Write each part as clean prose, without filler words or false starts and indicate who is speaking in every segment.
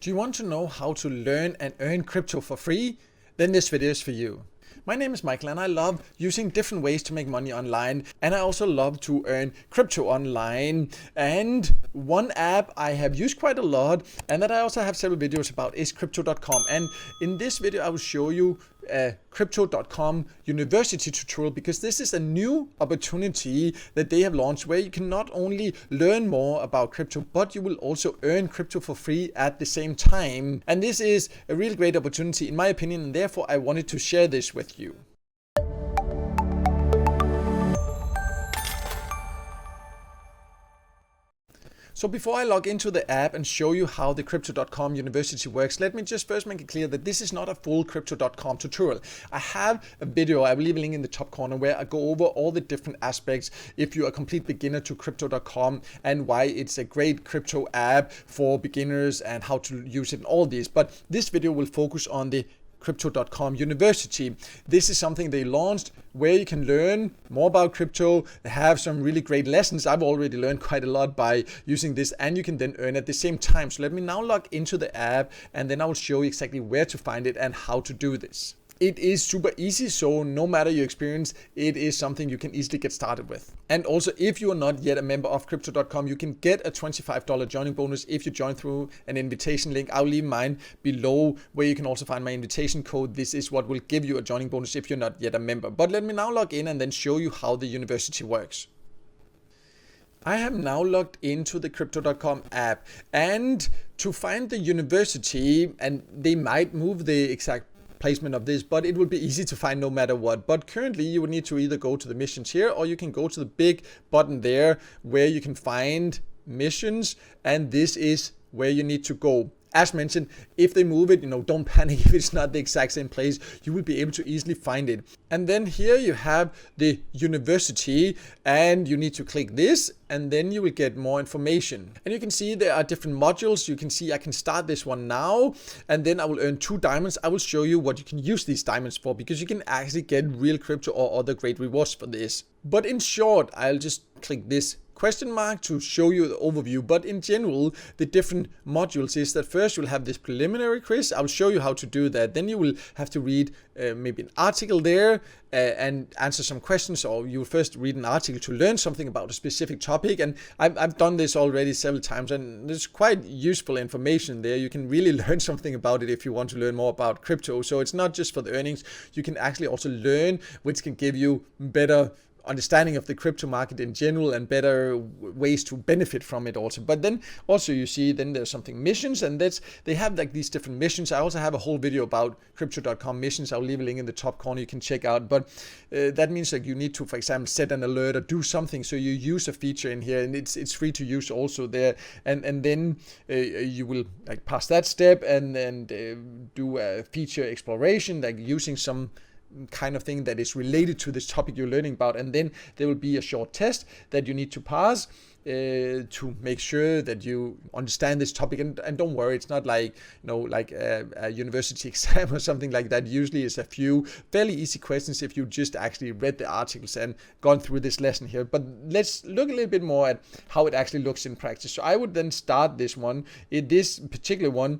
Speaker 1: Do you want to know how to learn and earn crypto for free? Then this video is for you. My name is Michael and I love using different ways to make money online, and I also love to earn crypto online. And one app I have used quite a lot and that I also have several videos about is Crypto.com. And in this video I will show you a Crypto.com university tutorial, because this is a new opportunity that they have launched where you can not only learn more about crypto, but you will also earn crypto for free at the same time. And this is a really great opportunity in my opinion, and therefore I wanted to share this with you. So before I log into the app and show you how the Crypto.com university works, let me just first make it clear that this is not a full Crypto.com tutorial. I have a video, I will leave a link in the top corner, where I go over all the different aspects if you're a complete beginner to Crypto.com and why it's a great crypto app for beginners and how to use it and all this. But this video will focus on the Crypto.com university. This is something they launched where you can learn more about crypto. They have some really great lessons. I've already learned quite a lot by using this, and you can then earn at the same time. So let me now log into the app and then I will show you exactly where to find it and how to do this. It is super easy, so no matter your experience, it is something you can easily get started with. And also, if you are not yet a member of Crypto.com, you can get a $25 joining bonus if you join through an invitation link. I'll leave mine below where you can also find my invitation code. This is what will give you a joining bonus if you're not yet a member. But let me now log in and then show you how the university works. I have now logged into the Crypto.com app, and to find the university, and they might move the exact placement of this, but it will be easy to find no matter what. But currently you would need to either go to the missions here, or you can go to the big button there where you can find missions, and this is where you need to go. As mentioned, if they move it, don't panic if it's not the exact same place. You will be able to easily find it. And then here you have the university, and you need to click this, and then you will get more information. And you can see there are different modules. You can see I can start this one now, and then I will earn 2 diamonds. I will show you what you can use these diamonds for, because you can actually get real crypto or other great rewards for this. But in short, I'll just click this question mark to show you the overview. But in general, the different modules is that first you'll have this preliminary quiz. I'll show you how to do that. Then you will have to read maybe an article there and answer some questions, or you'll first read an article to learn something about a specific topic. And I've done this already several times, and there's quite useful information there. You can really learn something about it if you want to learn more about crypto. So it's not just for the earnings. You can actually also learn, which can give you better understanding of the crypto market in general and better ways to benefit from it also. But then also you see then there's something missions, and they have like these different missions. I also have a whole video about Crypto.com missions. I'll leave a link in the top corner you can check out. But that means like you need to, for example, set an alert or do something. So you use a feature in here, and it's free to use also there. And then you will like pass that step and do a feature exploration, like using some kind of thing that is related to this topic you're learning about. And then there will be a short test that you need to pass to make sure that you understand this topic. And don't worry, it's not like like a university exam or something like that. Usually it's a few fairly easy questions if you just actually read the articles and gone through this lesson here. But let's look a little bit more at how it actually looks in practice. So I would then start this one. In this particular one,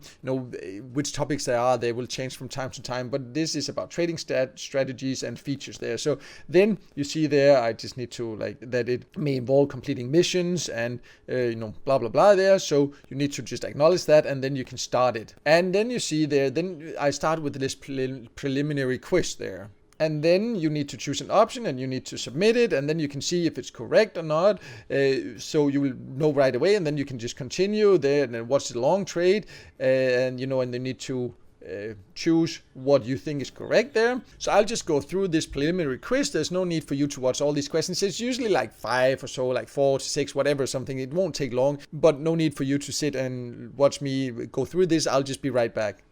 Speaker 1: which topics there are, they will change from time to time, but this is about trading strategies and features there. So then you see there, I just need to like that it may involve completing missions and blah blah blah there. So you need to just acknowledge that, and then you can start it. And then you see there, then I start with this preliminary quiz there. And then you need to choose an option and you need to submit it, and then you can see if it's correct or not. So you will know right away, and then you can just continue there and then watch the long trade, and and then need to choose what you think is correct there. So I'll just go through this preliminary quiz. There's no need for you to watch all these questions. It's usually like 5 or so, like 4 to 6, whatever, something. It won't take long, but no need for you to sit and watch me go through this. I'll just be right back.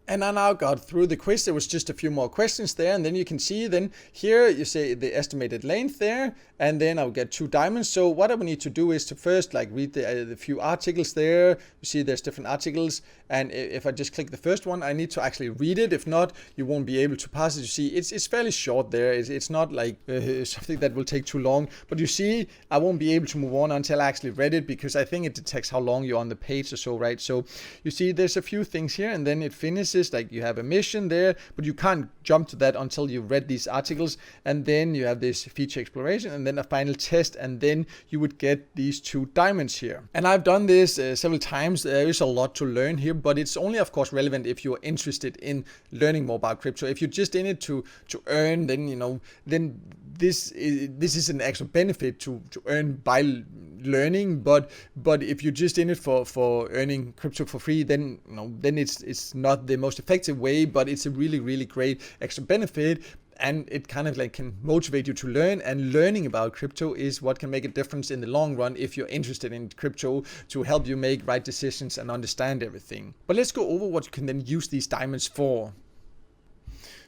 Speaker 1: And I now got through the quiz. There was just a few more questions there, and then you can see then here you say the estimated length there, and then I'll get 2 diamonds. So what I will need to do is to first like read the few articles there. You see there's different articles, and if I just click the first one, I need to actually read it. If not, you won't be able to pass it. You see it's fairly short there. It's not like something that will take too long, but you see I won't be able to move on until I actually read it, because I think it detects how long you're on the page or so, right? So you see there's a few things here, and then it finishes. Like you have a mission there, but you can't jump to that until you've read these articles, and then you have this feature exploration, and then a final test, and then you would get these 2 diamonds here. And I've done this several times. There is a lot to learn here, but it's only of course relevant if you're interested in learning more about crypto. If you're just in it to earn, then then this is an extra benefit to earn by learning, but if you're just in it for earning crypto for free, then then it's not the most effective way, but it's a really great extra benefit, and it kind of like can motivate you to learn, and learning about crypto is what can make a difference in the long run if you're interested in crypto, to help you make right decisions and understand everything. But let's go over what you can then use these diamonds for.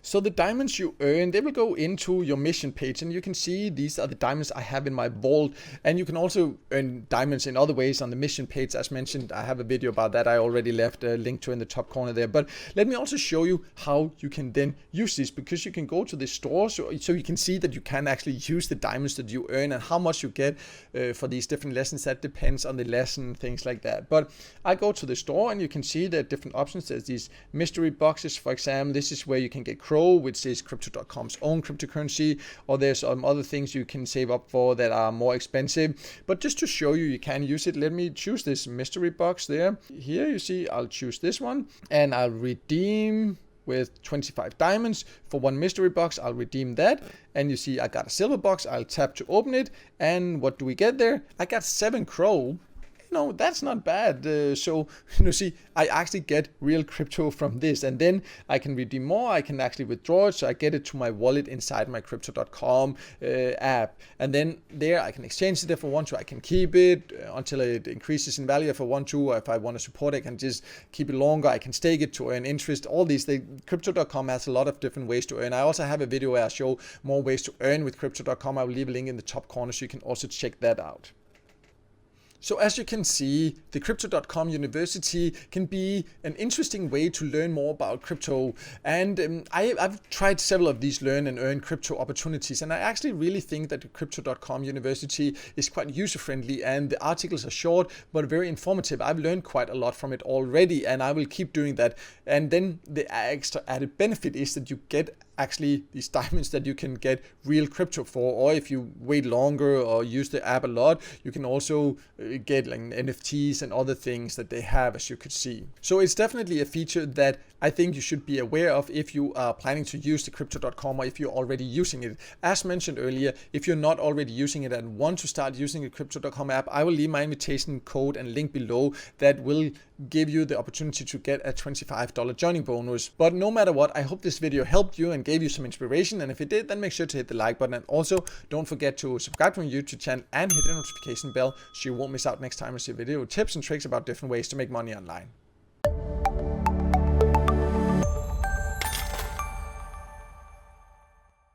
Speaker 1: So the diamonds you earn, they will go into your mission page, and you can see these are the diamonds I have in my vault. And you can also earn diamonds in other ways on the mission page. As mentioned, I have a video about that. I already left a link to in the top corner there. But let me also show you how you can then use these, because you can go to the store so you can see that you can actually use the diamonds that you earn, and how much you get for these different lessons. That depends on the lesson, things like that. But I go to the store, and you can see there are different options. There's these mystery boxes, for example. This is where you can get Crow, which is Crypto.com's own cryptocurrency, or there's some other things you can save up for that are more expensive. But just to show you can use it, let me choose this mystery box there. Here you see I'll choose this one, and I'll redeem with 25 diamonds for 1 mystery box. I'll redeem that, and you see I got a silver box. I'll tap to open it, and what do we get there? I got 7 Crow. That's not bad. So see, I actually get real crypto from this, and then I can redeem more. I can actually withdraw it, so I get it to my wallet inside my Crypto.com app, and then there I can exchange it if I want to. I can keep it until it increases in value if I want to, or if I want to support it, I can just keep it longer. I can stake it to earn interest. All these things. Crypto.com has a lot of different ways to earn. I also have a video where I show more ways to earn with Crypto.com. I will leave a link in the top corner so you can also check that out. So as you can see, the Crypto.com University can be an interesting way to learn more about crypto. And I've tried several of these learn and earn crypto opportunities. And I actually really think that the Crypto.com University is quite user-friendly, and the articles are short but very informative. I've learned quite a lot from it already, and I will keep doing that. And then the extra added benefit is that you get actually these diamonds that you can get real crypto for, or if you wait longer or use the app a lot, you can also get like NFTs and other things that they have, as you could see. So it's definitely a feature that I think you should be aware of if you are planning to use the Crypto.com, or if you're already using it. As mentioned earlier, if you're not already using it and want to start using the Crypto.com app, I will leave my invitation code and link below that will give you the opportunity to get a $25 joining bonus. But no matter what, I hope this video helped you and gave you some inspiration, and if it did, then make sure to hit the like button, and also don't forget to subscribe to my YouTube channel and hit the notification bell so you won't miss out next time I see video tips and tricks about different ways to make money online.